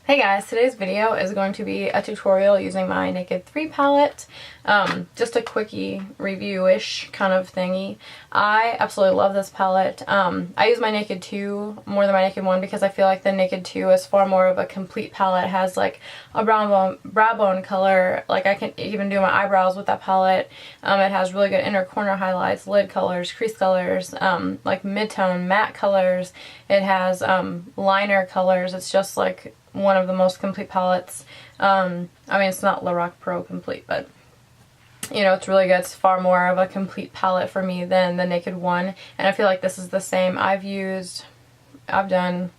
Hey guys, today's video is going to be a tutorial using my Naked 3 palette. Just a quickie review-ish kind of thingy. I absolutely love this palette. I use my Naked 2 more than my Naked 1 because I feel like the Naked 2 is far more of a complete palette. It has like a brow bone color. Like I can even do my eyebrows with that palette. It has really good inner corner highlights, lid colors, crease colors, like mid-tone matte colors. It has liner colors. It's just like one of the most complete palettes. I mean, it's not Lorac Pro complete, but you know, it's really good. It's far more of a complete palette for me than the Naked 1, and I feel like this is the same. I've done,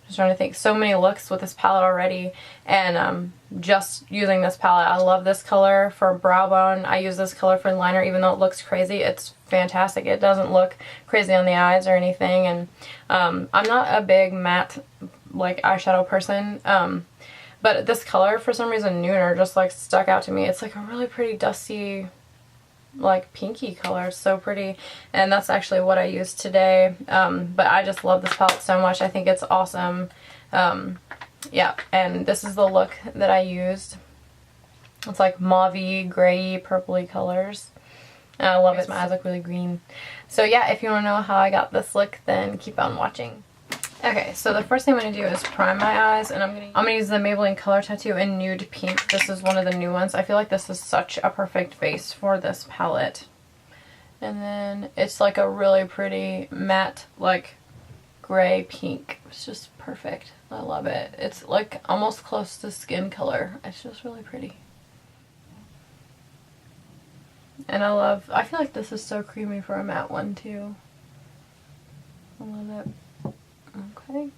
just trying to think, so many looks with this palette already, and just using this palette, I love this color for brow bone. I use this color for liner, even though it looks crazy. It's fantastic. It doesn't look crazy on the eyes or anything, and I'm not a big matte like eyeshadow person, but this color for some reason Nooner just like stuck out to me. It's like a really pretty dusty like pinky color. It's so pretty, and that's actually what I used today. But I just love this palette so much. I think it's awesome. Yeah, and this is the look that I used. It's like mauve-y, gray, purpley colors. And I love it. My eyes look really green. So yeah, if you want to know how I got this look, then keep on watching. Okay, so the first thing I'm going to do is prime my eyes, and I'm going to use the Maybelline Color Tattoo in Nude Pink. This is one of the new ones. I feel like this is such a perfect base for this palette. And then it's like a really pretty matte, like gray pink. It's just perfect. I love it. It's like almost close to skin color. It's just really pretty. And I feel like this is so creamy for a matte one too. I love it. Okay.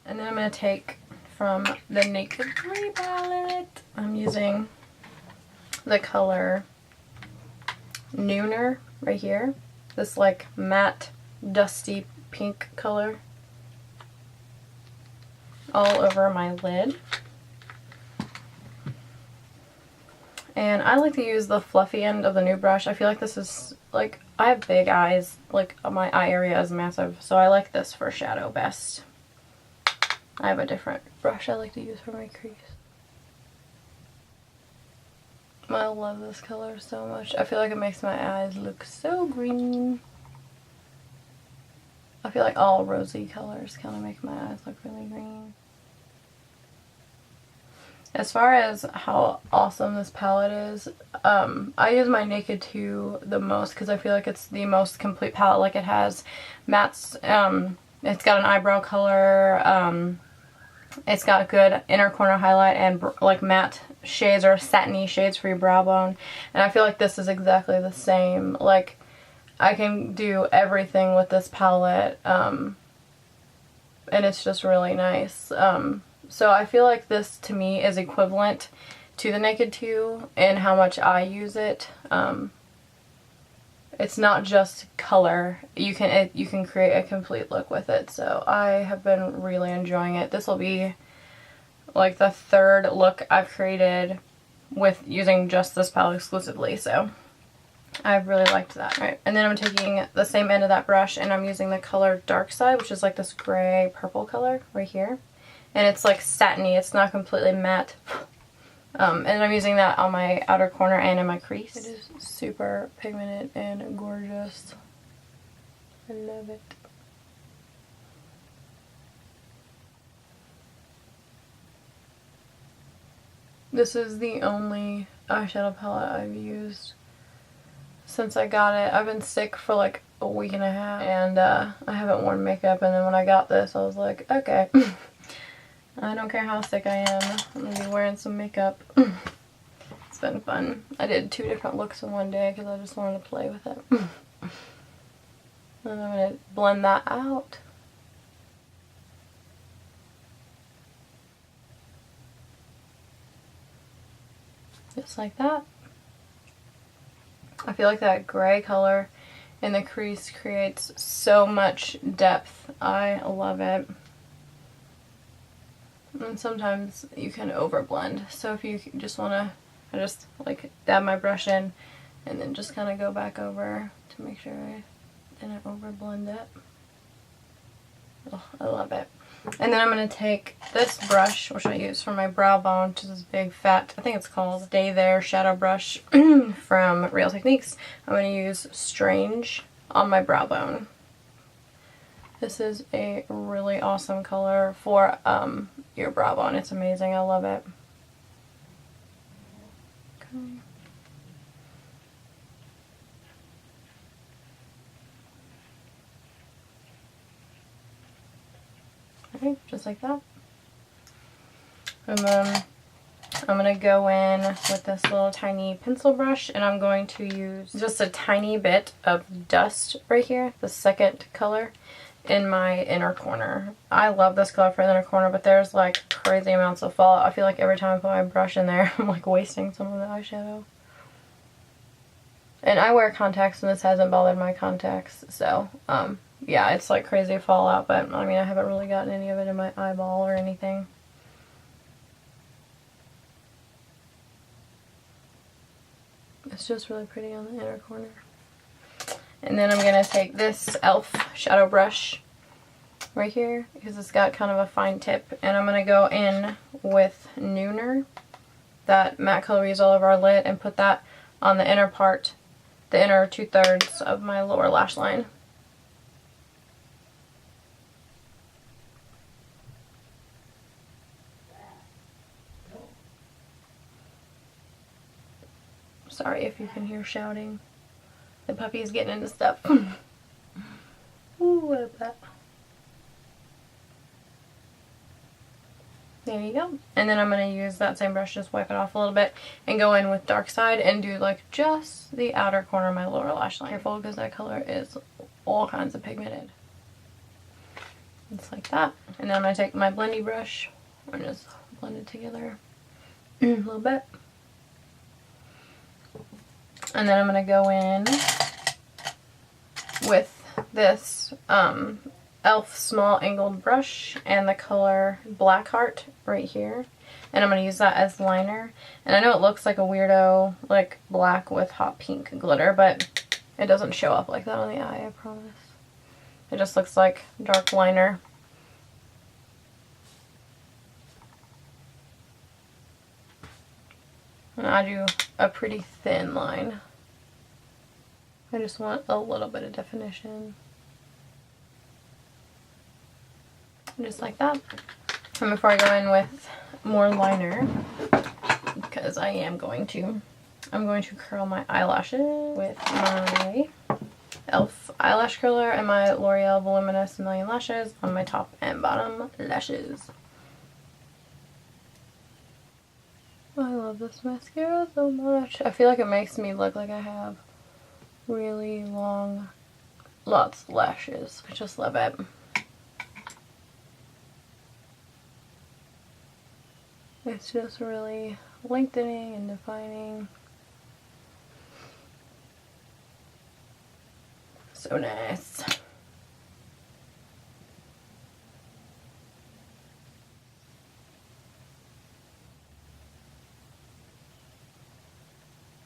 And then I'm going to take from the Naked 3 palette, I'm using the color Nooner right here. This like matte, dusty pink color all over my lid. And I like to use the fluffy end of the new brush. I feel like this is like, I have big eyes, like my eye area is massive, so I like this for shadow best. I have a different brush I like to use for my crease. I love this color so much. I feel like it makes my eyes look so green. I feel like all rosy colors kind of make my eyes look really green. As far as how awesome this palette is, I use my Naked 2 the most because I feel like it's the most complete palette. Like it has mattes, it's got an eyebrow color, it's got good inner corner highlight and like matte shades or satiny shades for your brow bone. And I feel like this is exactly the same. Like I can do everything with this palette, and it's just really nice. So I feel like this to me is equivalent to the Naked 2 in how much I use it. It's not just color. You can create a complete look with it. So I have been really enjoying it. This will be like the third look I've created with using just this palette exclusively. So I've really liked that. Alright, and then I'm taking the same end of that brush and I'm using the color Dark Side, which is like this gray purple color right here. And it's like satiny, it's not completely matte. And I'm using that on my outer corner and in my crease. It is super pigmented and gorgeous. I love it. This is the only eyeshadow palette I've used since I got it. I've been sick for like a week and a half, and I haven't worn makeup, and then when I got this I was like, okay. I don't care how sick I am, I'm going to be wearing some makeup. It's been fun. I did 2 different looks in one day because I just wanted to play with it. And I'm going to blend that out. Just like that. I feel like that gray color in the crease creates so much depth. I love it. And sometimes you can overblend. So if you just want to, I just like dab my brush in and then just kind of go back over to make sure I didn't overblend it. Oh, I love it. And then I'm going to take this brush, which I use for my brow bone, which is this big fat, I think it's called Stay There Shadow Brush from Real Techniques. I'm going to use Strange on my brow bone. This is a really awesome color for your brow bone. It's amazing. I love it. Okay. Okay, just like that. And then I'm going to go in with this little tiny pencil brush, and I'm going to use just a tiny bit of dust right here, the second color, in my inner corner. I love this color for the inner corner, but there's like crazy amounts of fallout. I feel like every time I put my brush in there, I'm like wasting some of the eyeshadow. And I wear contacts, and this hasn't bothered my contacts, so yeah, it's like crazy fallout, but I mean, I haven't really gotten any of it in my eyeball or anything. It's just really pretty on the inner corner. And then I'm going to take this e.l.f. shadow brush right here, because it's got kind of a fine tip, and I'm going to go in with Nooner, that matte color we use all over our lid, and put that on the inner part, the inner 2/3 of my lower lash line. Sorry if you can hear shouting. The puppy's getting into stuff. Ooh, what a pet. There you go. And then I'm going to use that same brush, just wipe it off a little bit, and go in with Dark Side and do like just the outer corner of my lower lash line. Careful, because that color is all kinds of pigmented. Just like that. And then I'm going to take my blendy brush and just blend it together a little bit. And then I'm going to go in with this e.l.f. small angled brush and the color Blackheart right here. And I'm going to use that as liner. And I know it looks like a weirdo, like black with hot pink glitter, but it doesn't show up like that on the eye, I promise. It just looks like dark liner. And I do a pretty thin line. I just want a little bit of definition. Just like that. And before I go in with more liner, because I'm going to curl my eyelashes with my e.l.f. eyelash curler and my L'Oreal Voluminous Million Lashes on my top and bottom lashes. I love this mascara so much. I feel like it makes me look like I have really long, lots of lashes. I just love it. It's just really lengthening and defining. So nice.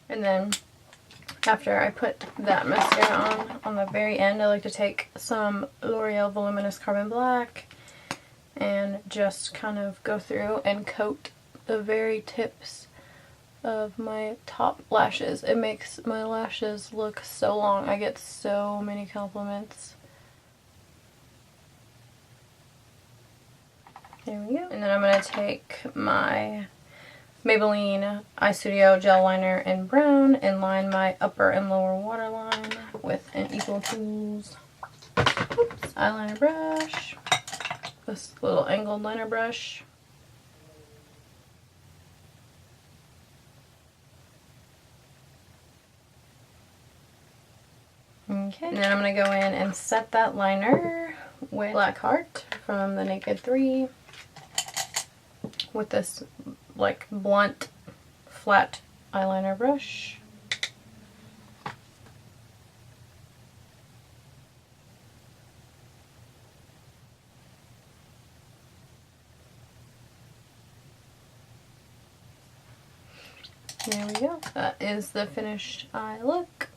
And then after I put that mascara on the very end, I like to take some L'Oreal Voluminous Carbon Black and just kind of go through and coat the very tips of my top lashes. It makes my lashes look so long. I get so many compliments. There we go. And then I'm going to take my Maybelline Eye Studio Gel Liner in brown and line my upper and lower waterline with an Equal Tools eyeliner brush. This little angled liner brush. Okay, and then I'm going to go in and set that liner with Blackheart from the Naked 3 with this like blunt flat eyeliner brush. There we go. That is the finished eye look.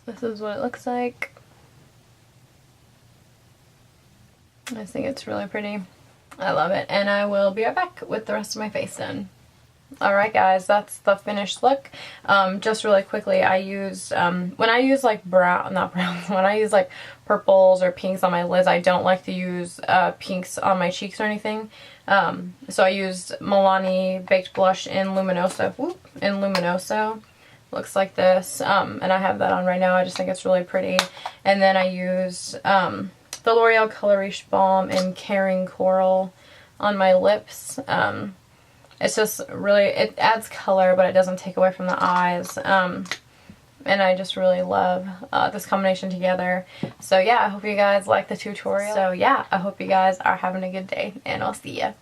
This is what it looks like. I just think it's really pretty. I love it. And I will be right back with the rest of my face done. Alright guys, that's the finished look. Just really quickly, I use, when I use like not browns, when I use like purples or pinks on my lids, I don't like to use pinks on my cheeks or anything. So I used Milani Baked Blush in Luminoso. Looks like this, and I have that on right now. I just think it's really pretty. And then I used the L'Oreal Color Riche Balm in Caring Coral on my lips. It's just really, it adds color, but it doesn't take away from the eyes. And I just really love this combination together. So yeah, I hope you guys like the tutorial. So yeah, I hope you guys are having a good day, and I'll see ya.